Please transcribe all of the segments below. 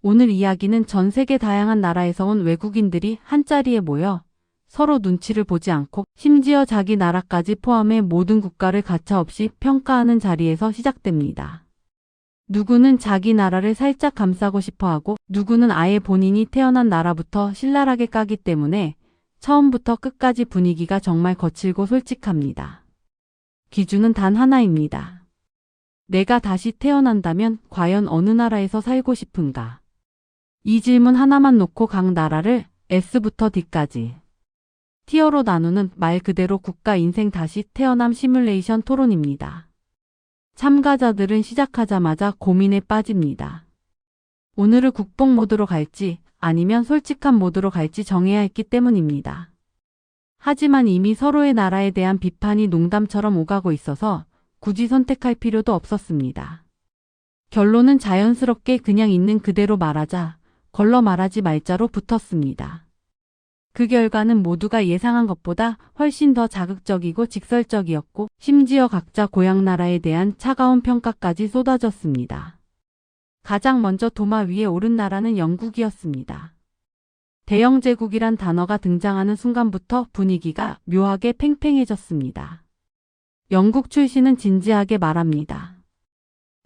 오늘 이야기는 전 세계 다양한 나라에서 온 외국인들이 한자리에 모여 서로 눈치를 보지 않고 심지어 자기 나라까지 포함해 모든 국가를 가차없이 평가하는 자리에서 시작됩니다. 누구는 자기 나라를 살짝 감싸고 싶어하고 누구는 아예 본인이 태어난 나라부터 신랄하게 까기 때문에 처음부터 끝까지 분위기가 정말 거칠고 솔직합니다. 기준은 단 하나입니다. 내가 다시 태어난다면 과연 어느 나라에서 살고 싶은가? 이 질문 하나만 놓고 각 나라를 S부터 D까지 티어로 나누는 말 그대로 국가 인생 다시 태어남 시뮬레이션 토론입니다. 참가자들은 시작하자마자 고민에 빠집니다. 오늘은 국뽕 모드로 갈지 아니면 솔직한 모드로 갈지 정해야 했기 때문입니다. 하지만 이미 서로의 나라에 대한 비판이 농담처럼 오가고 있어서 굳이 선택할 필요도 없었습니다. 결론은 자연스럽게 그냥 있는 그대로 말하자, 걸러 말하지 말자로 붙었습니다. 그 결과는 모두가 예상한 것보다 훨씬 더 자극적이고 직설적이었고 심지어 각자 고향 나라에 대한 차가운 평가까지 쏟아졌습니다. 가장 먼저 도마 위에 오른 나라는 영국이었습니다. 대영제국이란 단어가 등장하는 순간부터 분위기가 묘하게 팽팽해졌습니다. 영국 출신은 진지하게 말합니다.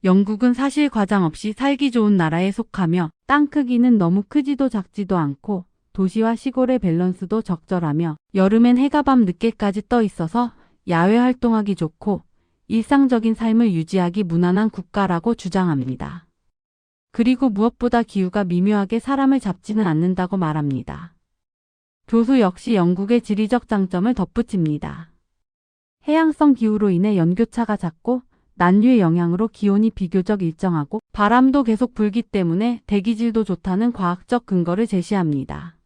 영국은 사실 과장 없이 살기 좋은 나라에 속하며 땅 크기는 너무 크지도 작지도 않고 도시와 시골의 밸런스도 적절하며 여름엔 해가 밤 늦게까지 떠 있어서 야외 활동하기 좋고 일상적인 삶을 유지하기 무난한 국가라고 주장합니다. 그리고 무엇보다 기후가 미묘하게 사람을 잡지는 않는다고 말합니다. 교수 역시 영국의 지리적 장점을 덧붙입니다. 해양성 기후로 인해 연교차가 작고 난류의 영향으로 기온이 비교적 일정하고 바람도 계속 불기 때문에 대기질도 좋다는 과학적 근거를 제시합니다.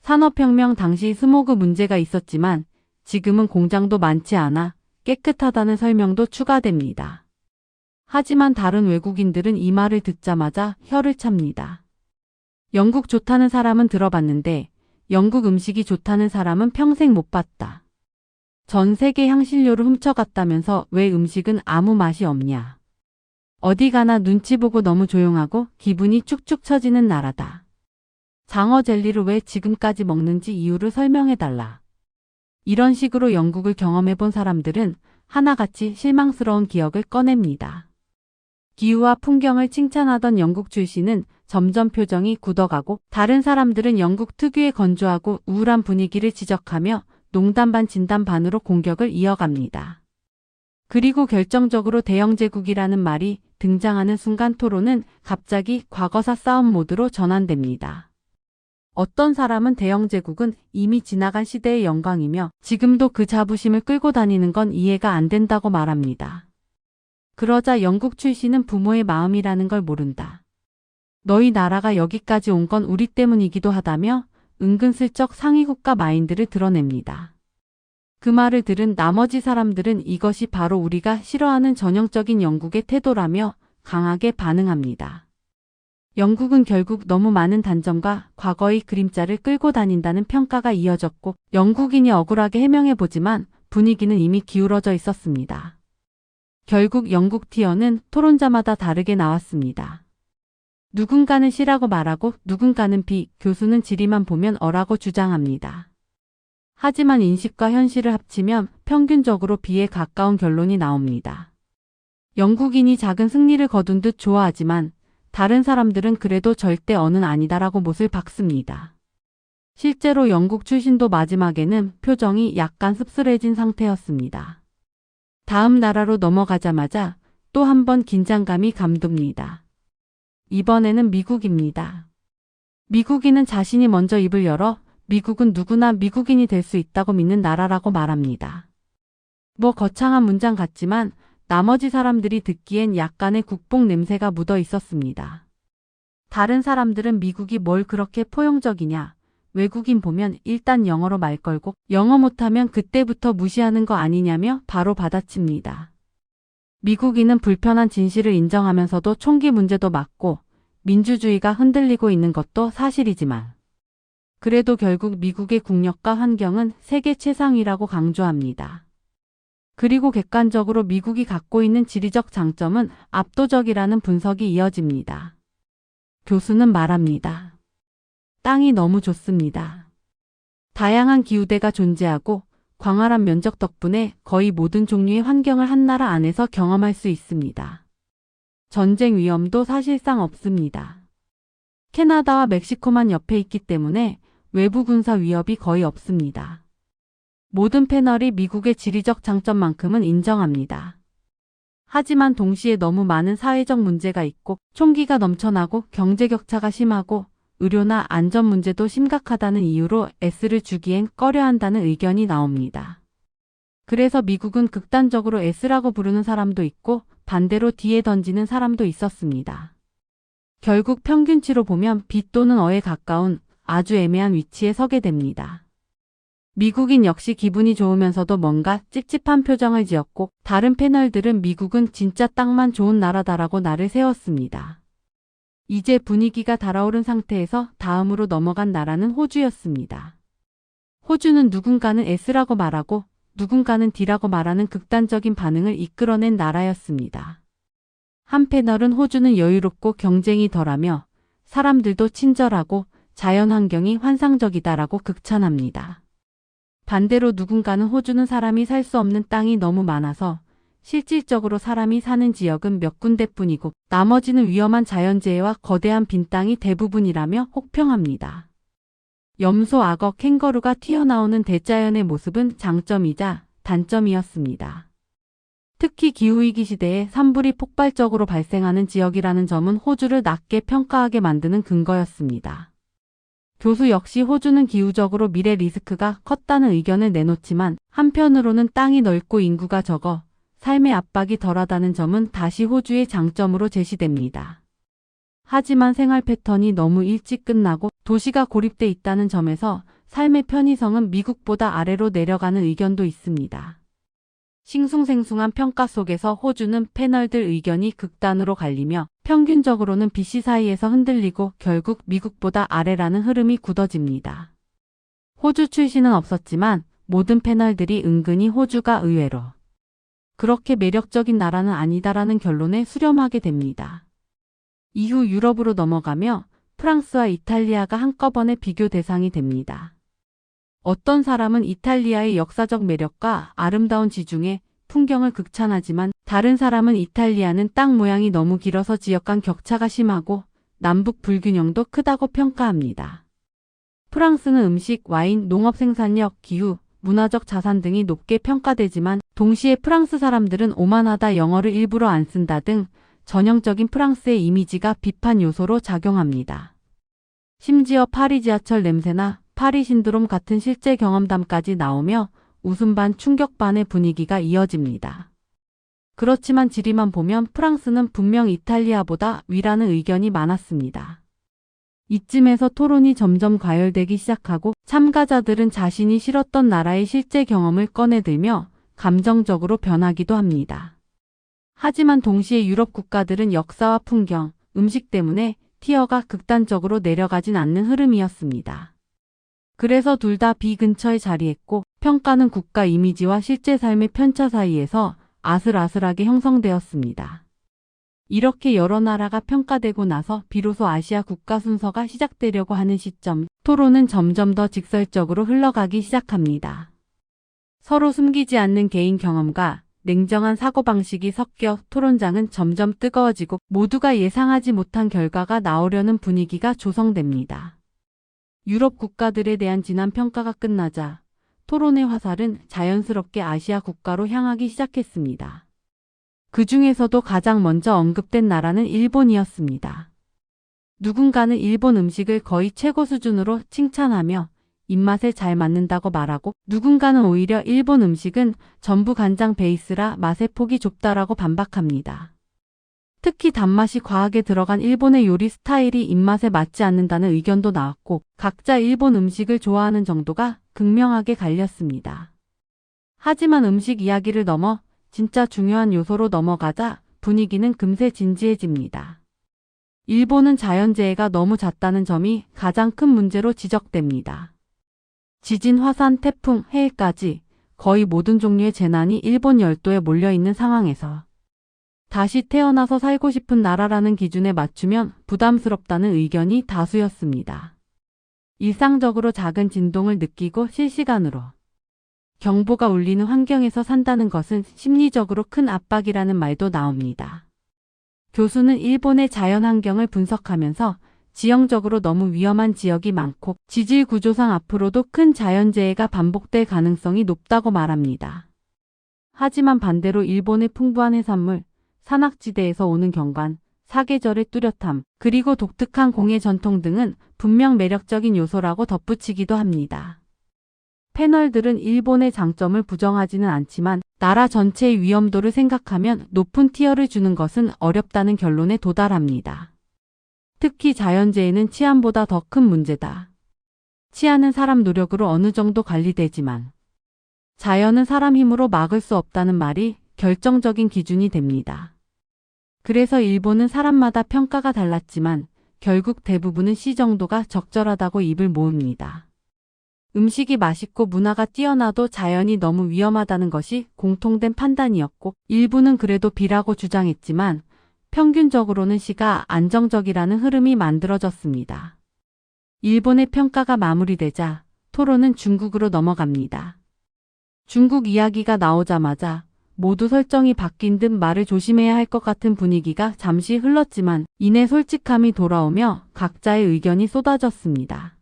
산업혁명 당시 스모그 문제가 있었지만 지금은 공장도 많지 않아 깨끗하다는 설명도 추가됩니다. 하지만 다른 외국인들은 이 말을 듣자마자 혀를 찹니다. 영국 좋다는 사람은 들어봤는데 영국 음식이 좋다는 사람은 평생 못 봤다. 전 세계 향신료를 훔쳐갔다면서 왜 음식은 아무 맛이 없냐. 어디 가나 눈치 보고 너무 조용하고 기분이 축축 처지는 나라다. 장어 젤리를 왜 지금까지 먹는지 이유를 설명해달라. 이런 식으로 영국을 경험해본 사람들은 하나같이 실망스러운 기억을 꺼냅니다. 기후와 풍경을 칭찬하던 영국 출신은 점점 표정이 굳어가고 다른 사람들은 영국 특유의 건조하고 우울한 분위기를 지적하며 농담 반 진담 반으로 공격을 이어갑니다. 그리고 결정적으로 대영제국이라는 말이 등장하는 순간 토론은 갑자기 과거사 싸움 모드로 전환됩니다. 어떤 사람은 대영제국은 이미 지나간 시대의 영광이며 지금도 그 자부심을 끌고 다니는 건 이해가 안 된다고 말합니다. 그러자 영국 출신은 부모의 마음이라는 걸 모른다. 너희 나라가 여기까지 온 건 우리 때문이기도 하다며 은근슬쩍 상위국가 마인드를 드러냅니다. 그 말을 들은 나머지 사람들은 이것이 바로 우리가 싫어하는 전형적인 영국의 태도라며 강하게 반응합니다. 영국은 결국 너무 많은 단점과 과거의 그림자를 끌고 다닌다는 평가가 이어졌고 영국인이 억울하게 해명해보지만 분위기는 이미 기울어져 있었습니다. 결국 영국 티어는 토론자마다 다르게 나왔습니다. 누군가는 C라고 말하고 누군가는 B, 교수는 지리만 보면 어라고 주장합니다. 하지만 인식과 현실을 합치면 평균적으로 B에 가까운 결론이 나옵니다. 영국인이 작은 승리를 거둔 듯 좋아하지만 다른 사람들은 그래도 절대 어는 아니다라고 못을 박습니다. 실제로 영국 출신도 마지막에는 표정이 약간 씁쓸해진 상태였습니다. 다음 나라로 넘어가자마자 또 한 번 긴장감이 감돕니다. 이번에는 미국입니다. 미국인은 자신이 먼저 입을 열어 미국은 누구나 미국인이 될 수 있다고 믿는 나라라고 말합니다. 뭐 거창한 문장 같지만 나머지 사람들이 듣기엔 약간의 국뽕 냄새가 묻어 있었습니다. 다른 사람들은 미국이 뭘 그렇게 포용적이냐, 외국인 보면 일단 영어로 말 걸고 영어 못하면 그때부터 무시하는 거 아니냐며 바로 받아칩니다. 미국인은 불편한 진실을 인정하면서도 총기 문제도 맞고 민주주의가 흔들리고 있는 것도 사실이지만 그래도 결국 미국의 국력과 환경은 세계 최상위라고 강조합니다. 그리고 객관적으로 미국이 갖고 있는 지리적 장점은 압도적이라는 분석이 이어집니다. 교수는 말합니다. 땅이 너무 좋습니다. 다양한 기후대가 존재하고 광활한 면적 덕분에 거의 모든 종류의 환경을 한 나라 안에서 경험할 수 있습니다. 전쟁 위험도 사실상 없습니다. 캐나다와 멕시코만 옆에 있기 때문에 외부 군사 위협이 거의 없습니다. 모든 패널이 미국의 지리적 장점만큼은 인정합니다. 하지만 동시에 너무 많은 사회적 문제가 있고 총기가 넘쳐나고 경제 격차가 심하고 의료나 안전 문제도 심각하다는 이유로 S를 주기엔 꺼려한다는 의견이 나옵니다. 그래서 미국은 극단적으로 S라고 부르는 사람도 있고 반대로 D에 던지는 사람도 있었습니다. 결국 평균치로 보면 B 또는 어에 가까운 아주 애매한 위치에 서게 됩니다. 미국인 역시 기분이 좋으면서도 뭔가 찝찝한 표정을 지었고 다른 패널들은 미국은 진짜 땅만 좋은 나라다라고 나를 세웠습니다. 이제 분위기가 달아오른 상태에서 다음으로 넘어간 나라는 호주였습니다. 호주는 누군가는 S라고 말하고 누군가는 D라고 말하는 극단적인 반응을 이끌어낸 나라였습니다. 한 패널은 호주는 여유롭고 경쟁이 덜하며 사람들도 친절하고 자연환경이 환상적이다라고 극찬합니다. 반대로 누군가는 호주는 사람이 살 수 없는 땅이 너무 많아서 실질적으로 사람이 사는 지역은 몇 군데뿐이고 나머지는 위험한 자연재해와 거대한 빈 땅이 대부분이라며 혹평합니다. 염소, 악어, 캥거루가 튀어나오는 대자연의 모습은 장점이자 단점이었습니다. 특히 기후위기 시대에 산불이 폭발적으로 발생하는 지역이라는 점은 호주를 낮게 평가하게 만드는 근거였습니다. 교수 역시 호주는 기후적으로 미래 리스크가 컸다는 의견을 내놓지만 한편으로는 땅이 넓고 인구가 적어 삶의 압박이 덜하다는 점은 다시 호주의 장점으로 제시됩니다. 하지만 생활 패턴이 너무 일찍 끝나고 도시가 고립돼 있다는 점에서 삶의 편의성은 미국보다 아래로 내려가는 의견도 있습니다. 싱숭생숭한 평가 속에서 호주는 패널들 의견이 극단으로 갈리며 평균적으로는 BC 사이에서 흔들리고 결국 미국보다 아래라는 흐름이 굳어집니다. 호주 출신은 없었지만 모든 패널들이 은근히 호주가 의외로 그렇게 매력적인 나라는 아니다라는 결론에 수렴하게 됩니다. 이후 유럽으로 넘어가며 프랑스와 이탈리아가 한꺼번에 비교 대상이 됩니다. 어떤 사람은 이탈리아의 역사적 매력과 아름다운 지중해 풍경을 극찬하지만 다른 사람은 이탈리아는 땅 모양이 너무 길어서 지역 간 격차가 심하고 남북 불균형도 크다고 평가합니다. 프랑스는 음식, 와인, 농업 생산력, 기후, 문화적 자산 등이 높게 평가되지만 동시에 프랑스 사람들은 오만하다, 영어를 일부러 안 쓴다 등 전형적인 프랑스의 이미지가 비판 요소로 작용합니다. 심지어 파리 지하철 냄새나 파리 신드롬 같은 실제 경험담까지 나오며 웃음 반 충격 반의 분위기가 이어집니다. 그렇지만 지리만 보면 프랑스는 분명 이탈리아보다 위라는 의견이 많았습니다. 이쯤에서 토론이 점점 과열되기 시작하고 참가자들은 자신이 싫었던 나라의 실제 경험을 꺼내들며 감정적으로 변하기도 합니다. 하지만 동시에 유럽 국가들은 역사와 풍경, 음식 때문에 티어가 극단적으로 내려가진 않는 흐름이었습니다. 그래서 둘 다 B 근처에 자리했고 평가는 국가 이미지와 실제 삶의 편차 사이에서 아슬아슬하게 형성되었습니다. 이렇게 여러 나라가 평가되고 나서 비로소 아시아 국가 순서가 시작되려고 하는 시점, 토론은 점점 더 직설적으로 흘러가기 시작합니다. 서로 숨기지 않는 개인 경험과 냉정한 사고방식이 섞여 토론장은 점점 뜨거워지고 모두가 예상하지 못한 결과가 나오려는 분위기가 조성됩니다. 유럽 국가들에 대한 지난 평가가 끝나자 토론의 화살은 자연스럽게 아시아 국가로 향하기 시작했습니다. 그 중에서도 가장 먼저 언급된 나라는 일본이었습니다. 누군가는 일본 음식을 거의 최고 수준으로 칭찬하며 입맛에 잘 맞는다고 말하고 누군가는 오히려 일본 음식은 전부 간장 베이스라 맛의 폭이 좁다라고 반박합니다. 특히 단맛이 과하게 들어간 일본의 요리 스타일이 입맛에 맞지 않는다는 의견도 나왔고 각자 일본 음식을 좋아하는 정도가 극명하게 갈렸습니다. 하지만 음식 이야기를 넘어 진짜 중요한 요소로 넘어가자 분위기는 금세 진지해집니다. 일본은 자연재해가 너무 잦다는 점이 가장 큰 문제로 지적됩니다. 지진, 화산, 태풍, 해일까지 거의 모든 종류의 재난이 일본 열도에 몰려있는 상황에서 다시 태어나서 살고 싶은 나라라는 기준에 맞추면 부담스럽다는 의견이 다수였습니다. 일상적으로 작은 진동을 느끼고 실시간으로 경보가 울리는 환경에서 산다는 것은 심리적으로 큰 압박이라는 말도 나옵니다. 교수는 일본의 자연 환경을 분석하면서 지형적으로 너무 위험한 지역이 많고 지질 구조상 앞으로도 큰 자연재해가 반복될 가능성이 높다고 말합니다. 하지만 반대로 일본의 풍부한 해산물, 산악지대에서 오는 경관, 사계절의 뚜렷함, 그리고 독특한 공예 전통 등은 분명 매력적인 요소라고 덧붙이기도 합니다. 패널들은 일본의 장점을 부정하지는 않지만 나라 전체의 위험도를 생각하면 높은 티어를 주는 것은 어렵다는 결론에 도달합니다. 특히 자연재해는 치안보다 더 큰 문제다. 치안은 사람 노력으로 어느 정도 관리되지만 자연은 사람 힘으로 막을 수 없다는 말이 결정적인 기준이 됩니다. 그래서 일본은 사람마다 평가가 달랐지만 결국 대부분은 C 정도가 적절하다고 입을 모읍니다. 음식이 맛있고 문화가 뛰어나도 자연이 너무 위험하다는 것이 공통된 판단이었고 일부는 그래도 B라고 주장했지만 평균적으로는 C가 안정적이라는 흐름이 만들어졌습니다. 일본의 평가가 마무리되자 토론은 중국으로 넘어갑니다. 중국 이야기가 나오자마자 모두 설정이 바뀐 듯 말을 조심해야 할 것 같은 분위기가 잠시 흘렀지만 이내 솔직함이 돌아오며 각자의 의견이 쏟아졌습니다.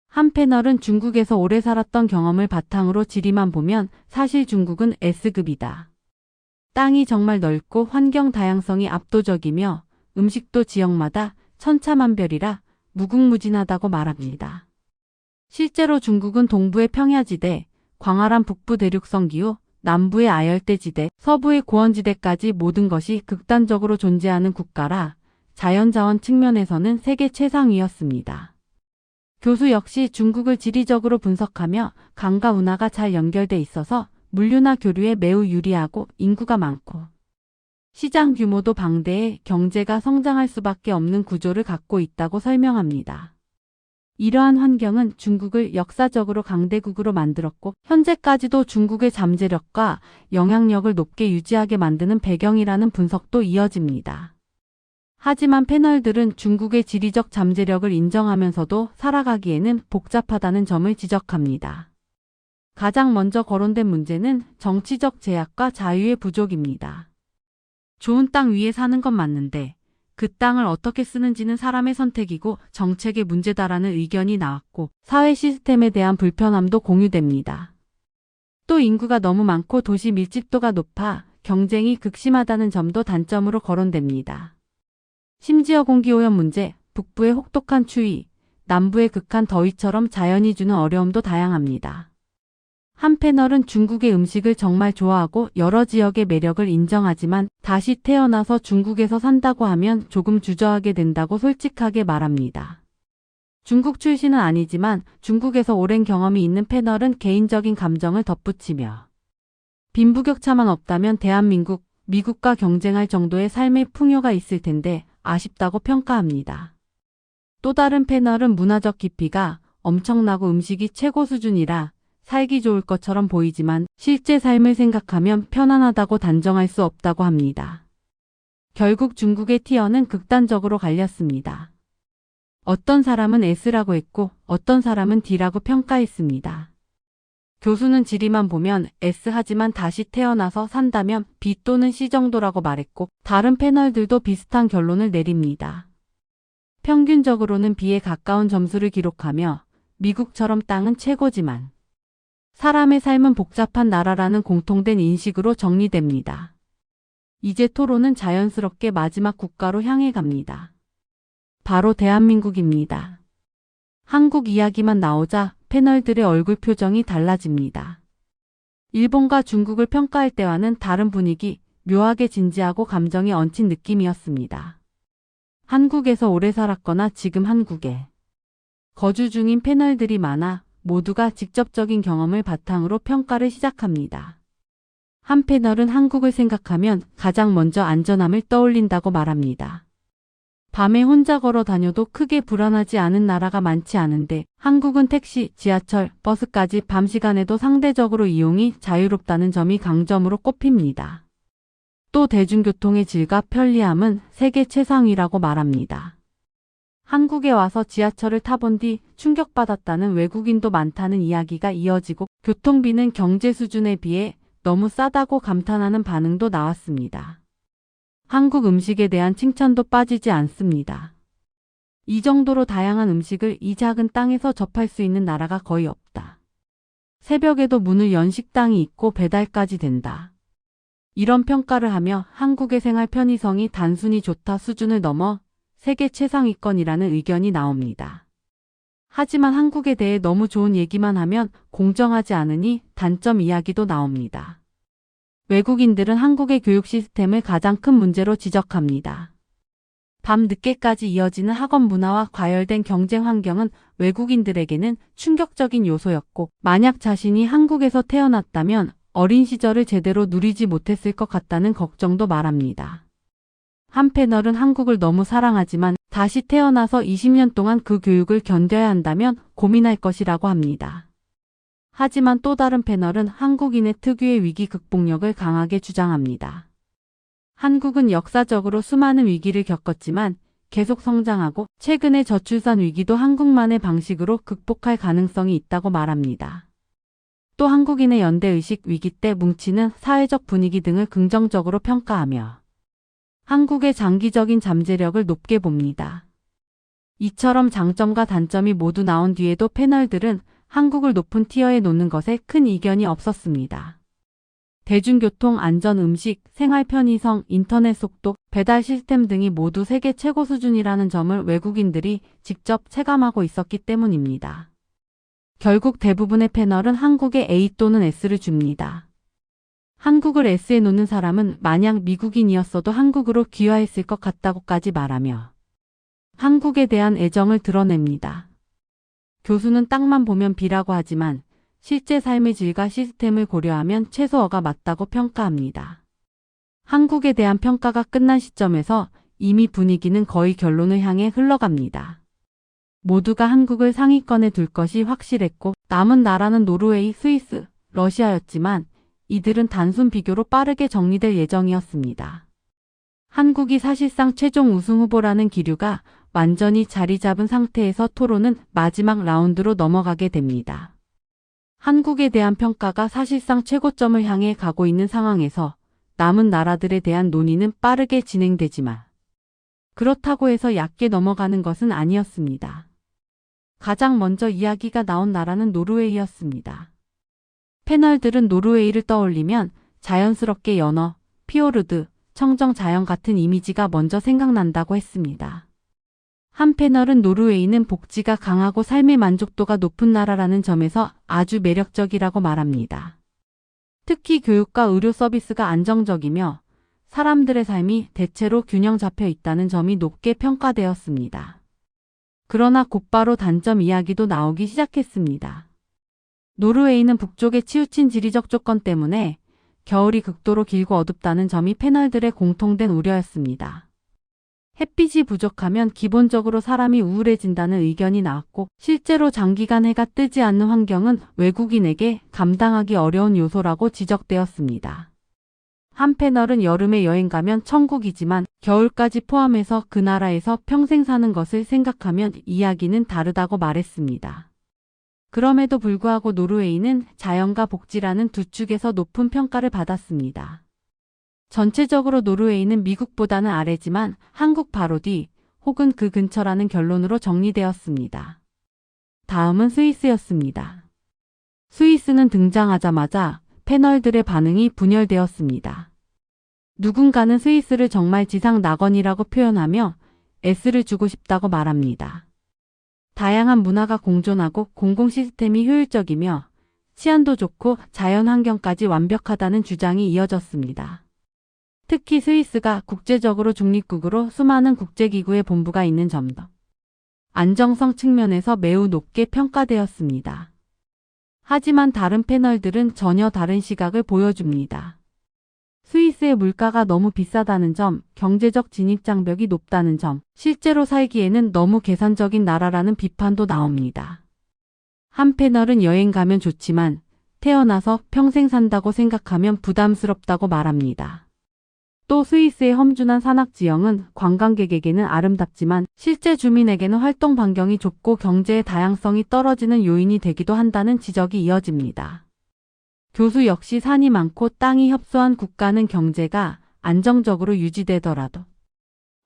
한 패널은 중국에서 오래 살았던 경험을 바탕으로 지리만 보면 사실 중국은 S급이다. 땅이 정말 넓고 환경 다양성이 압도적이며 음식도 지역마다 천차만별이라 무궁무진하다고 말합니다. 실제로 중국은 동부의 평야지대, 광활한 북부 대륙성 기후, 남부의 아열대지대, 서부의 고원지대까지 모든 것이 극단적으로 존재하는 국가라 자연자원 측면에서는 세계 최상위였습니다. 교수 역시 중국을 지리적으로 분석하며 강과 운하가 잘 연결돼 있어서 물류나 교류에 매우 유리하고 인구가 많고 시장 규모도 방대해 경제가 성장할 수밖에 없는 구조를 갖고 있다고 설명합니다. 이러한 환경은 중국을 역사적으로 강대국으로 만들었고 현재까지도 중국의 잠재력과 영향력을 높게 유지하게 만드는 배경이라는 분석도 이어집니다. 하지만 패널들은 중국의 지리적 잠재력을 인정하면서도 살아가기에는 복잡하다는 점을 지적합니다. 가장 먼저 거론된 문제는 정치적 제약과 자유의 부족입니다. 좋은 땅 위에 사는 건 맞는데 그 땅을 어떻게 쓰는지는 사람의 선택이고 정책의 문제다라는 의견이 나왔고 사회 시스템에 대한 불편함도 공유됩니다. 또 인구가 너무 많고 도시 밀집도가 높아 경쟁이 극심하다는 점도 단점으로 거론됩니다. 심지어 공기오염 문제, 북부의 혹독한 추위, 남부의 극한 더위처럼 자연이 주는 어려움도 다양합니다. 한 패널은 중국의 음식을 정말 좋아하고 여러 지역의 매력을 인정하지만 다시 태어나서 중국에서 산다고 하면 조금 주저하게 된다고 솔직하게 말합니다. 중국 출신은 아니지만 중국에서 오랜 경험이 있는 패널은 개인적인 감정을 덧붙이며 빈부격차만 없다면 대한민국, 미국과 경쟁할 정도의 삶의 풍요가 있을 텐데 아쉽다고 평가합니다. 또 다른 패널은 문화적 깊이가 엄청나고 음식이 최고 수준이라 살기 좋을 것처럼 보이지만 실제 삶을 생각하면 편안하다고 단정할 수 없다고 합니다. 결국 중국의 티어는 극단적으로 갈렸습니다. 어떤 사람은 S라고 했고 어떤 사람은 D라고 평가했습니다. 교수는 지리만 보면 S 하지만 다시 태어나서 산다면 B 또는 C 정도라고 말했고 다른 패널들도 비슷한 결론을 내립니다. 평균적으로는 B에 가까운 점수를 기록하며 미국처럼 땅은 최고지만 사람의 삶은 복잡한 나라라는 공통된 인식으로 정리됩니다. 이제 토론은 자연스럽게 마지막 국가로 향해 갑니다. 바로 대한민국입니다. 한국 이야기만 나오자 패널들의 얼굴 표정이 달라집니다. 일본과 중국을 평가할 때와는 다른 분위기, 묘하게 진지하고 감정이 얹힌 느낌이었습니다. 한국에서 오래 살았거나 지금 한국에 거주 중인 패널들이 많아 모두가 직접적인 경험을 바탕으로 평가를 시작합니다. 한 패널은 한국을 생각하면 가장 먼저 안전함을 떠올린다고 말합니다. 밤에 혼자 걸어 다녀도 크게 불안하지 않은 나라가 많지 않은데 한국은 택시, 지하철, 버스까지 밤 시간에도 상대적으로 이용이 자유롭다는 점이 강점으로 꼽힙니다. 또 대중교통의 질과 편리함은 세계 최상위라고 말합니다. 한국에 와서 지하철을 타본 뒤 충격받았다는 외국인도 많다는 이야기가 이어지고 교통비는 경제 수준에 비해 너무 싸다고 감탄하는 반응도 나왔습니다. 한국 음식에 대한 칭찬도 빠지지 않습니다. 이 정도로 다양한 음식을 이 작은 땅에서 접할 수 있는 나라가 거의 없다. 새벽에도 문을 연 식당이 있고 배달까지 된다. 이런 평가를 하며 한국의 생활 편의성이 단순히 좋다 수준을 넘어 세계 최상위권이라는 의견이 나옵니다. 하지만 한국에 대해 너무 좋은 얘기만 하면 공정하지 않으니 단점 이야기도 나옵니다. 외국인들은 한국의 교육 시스템을 가장 큰 문제로 지적합니다. 밤 늦게까지 이어지는 학원 문화와 과열된 경쟁 환경은 외국인들에게는 충격적인 요소였고, 만약 자신이 한국에서 태어났다면 어린 시절을 제대로 누리지 못했을 것 같다는 걱정도 말합니다. 한 패널은 한국을 너무 사랑하지만 다시 태어나서 20년 동안 그 교육을 견뎌야 한다면 고민할 것이라고 합니다. 하지만 또 다른 패널은 한국인의 특유의 위기 극복력을 강하게 주장합니다. 한국은 역사적으로 수많은 위기를 겪었지만 계속 성장하고 최근의 저출산 위기도 한국만의 방식으로 극복할 가능성이 있다고 말합니다. 또 한국인의 연대의식, 위기 때 뭉치는 사회적 분위기 등을 긍정적으로 평가하며 한국의 장기적인 잠재력을 높게 봅니다. 이처럼 장점과 단점이 모두 나온 뒤에도 패널들은 한국을 높은 티어에 놓는 것에 큰 이견이 없었습니다. 대중교통, 안전, 음식, 생활 편의성, 인터넷 속도, 배달 시스템 등이 모두 세계 최고 수준이라는 점을 외국인들이 직접 체감하고 있었기 때문입니다. 결국 대부분의 패널은 한국에 A 또는 S를 줍니다. 한국을 S에 놓는 사람은 만약 미국인이었어도 한국으로 귀화했을 것 같다고까지 말하며 한국에 대한 애정을 드러냅니다. 교수는 땅만 보면 B라고 하지만 실제 삶의 질과 시스템을 고려하면 최소 어가 맞다고 평가합니다. 한국에 대한 평가가 끝난 시점에서 이미 분위기는 거의 결론을 향해 흘러갑니다. 모두가 한국을 상위권에 둘 것이 확실했고 남은 나라는 노르웨이, 스위스, 러시아였지만 이들은 단순 비교로 빠르게 정리될 예정이었습니다. 한국이 사실상 최종 우승 후보라는 기류가 완전히 자리 잡은 상태에서 토론은 마지막 라운드로 넘어가게 됩니다. 한국에 대한 평가가 사실상 최고점을 향해 가고 있는 상황에서 남은 나라들에 대한 논의는 빠르게 진행되지만 그렇다고 해서 얕게 넘어가는 것은 아니었습니다. 가장 먼저 이야기가 나온 나라는 노르웨이였습니다. 패널들은 노르웨이를 떠올리면 자연스럽게 연어, 피오르드, 청정 자연 같은 이미지가 먼저 생각난다고 했습니다. 한 패널은 노르웨이는 복지가 강하고 삶의 만족도가 높은 나라라는 점에서 아주 매력적이라고 말합니다. 특히 교육과 의료 서비스가 안정적이며 사람들의 삶이 대체로 균형 잡혀 있다는 점이 높게 평가되었습니다. 그러나 곧바로 단점 이야기도 나오기 시작했습니다. 노르웨이는 북쪽에 치우친 지리적 조건 때문에 겨울이 극도로 길고 어둡다는 점이 패널들의 공통된 우려였습니다. 햇빛이 부족하면 기본적으로 사람이 우울해진다는 의견이 나왔고 실제로 장기간 해가 뜨지 않는 환경은 외국인에게 감당하기 어려운 요소라고 지적되었습니다. 한 패널은 여름에 여행 가면 천국이지만 겨울까지 포함해서 그 나라에서 평생 사는 것을 생각하면 이야기는 다르다고 말했습니다. 그럼에도 불구하고 노르웨이는 자연과 복지라는 두 축에서 높은 평가를 받았습니다. 전체적으로 노르웨이는 미국보다는 아래지만 한국 바로 뒤 혹은 그 근처라는 결론으로 정리되었습니다. 다음은 스위스였습니다. 스위스는 등장하자마자 패널들의 반응이 분열되었습니다. 누군가는 스위스를 정말 지상 낙원이라고 표현하며 S를 주고 싶다고 말합니다. 다양한 문화가 공존하고 공공 시스템이 효율적이며 치안도 좋고 자연 환경까지 완벽하다는 주장이 이어졌습니다. 특히 스위스가 국제적으로 중립국으로 수많은 국제기구의 본부가 있는 점도 안정성 측면에서 매우 높게 평가되었습니다. 하지만 다른 패널들은 전혀 다른 시각을 보여줍니다. 스위스의 물가가 너무 비싸다는 점, 경제적 진입장벽이 높다는 점, 실제로 살기에는 너무 계산적인 나라라는 비판도 나옵니다. 한 패널은 여행 가면 좋지만 태어나서 평생 산다고 생각하면 부담스럽다고 말합니다. 또 스위스의 험준한 산악 지형은 관광객에게는 아름답지만 실제 주민에게는 활동 반경이 좁고 경제의 다양성이 떨어지는 요인이 되기도 한다는 지적이 이어집니다. 교수 역시 산이 많고 땅이 협소한 국가는 경제가 안정적으로 유지되더라도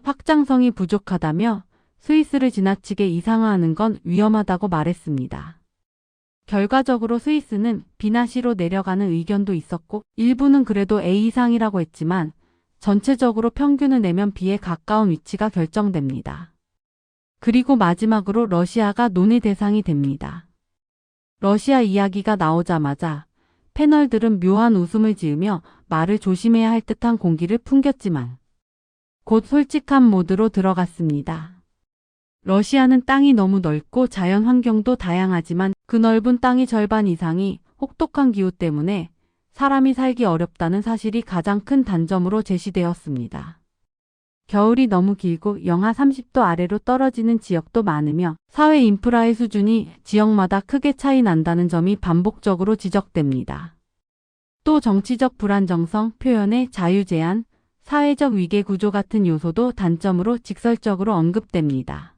확장성이 부족하다며 스위스를 지나치게 이상화하는 건 위험하다고 말했습니다. 결과적으로 스위스는 B나 C로 내려가는 의견도 있었고 일부는 그래도 A 이상이라고 했지만 전체적으로 평균을 내면 B에 가까운 위치가 결정됩니다. 그리고 마지막으로 러시아가 논의 대상이 됩니다. 러시아 이야기가 나오자마자 패널들은 묘한 웃음을 지으며 말을 조심해야 할 듯한 공기를 풍겼지만 곧 솔직한 모드로 들어갔습니다. 러시아는 땅이 너무 넓고 자연 환경도 다양하지만 그 넓은 땅의 절반 이상이 혹독한 기후 때문에 사람이 살기 어렵다는 사실이 가장 큰 단점으로 제시되었습니다. 겨울이 너무 길고 영하 30도 아래로 떨어지는 지역도 많으며 사회 인프라의 수준이 지역마다 크게 차이 난다는 점이 반복적으로 지적됩니다. 또 정치적 불안정성, 표현의 자유 제한, 사회적 위계 구조 같은 요소도 단점으로 직설적으로 언급됩니다.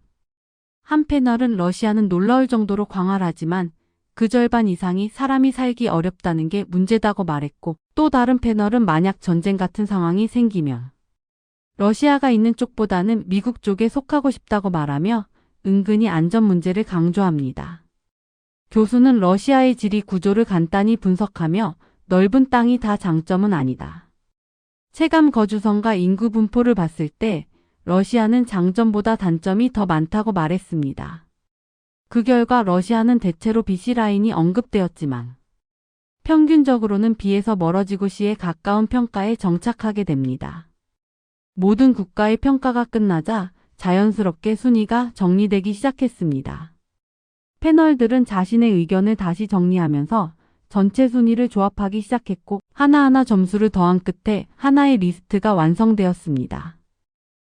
한 패널은 러시아는 놀라울 정도로 광활하지만 그 절반 이상이 사람이 살기 어렵다는 게 문제다고 말했고 또 다른 패널은 만약 전쟁 같은 상황이 생기면 러시아가 있는 쪽보다는 미국 쪽에 속하고 싶다고 말하며 은근히 안전 문제를 강조합니다. 교수는 러시아의 지리 구조를 간단히 분석하며 넓은 땅이 다 장점은 아니다. 체감 거주성과 인구 분포를 봤을 때 러시아는 장점보다 단점이 더 많다고 말했습니다. 그 결과 러시아는 대체로 BC 라인이 언급되었지만 평균적으로는 B에서 멀어지고 C에 가까운 평가에 정착하게 됩니다. 모든 국가의 평가가 끝나자 자연스럽게 순위가 정리되기 시작했습니다. 패널들은 자신의 의견을 다시 정리하면서 전체 순위를 조합하기 시작했고 하나하나 점수를 더한 끝에 하나의 리스트가 완성되었습니다.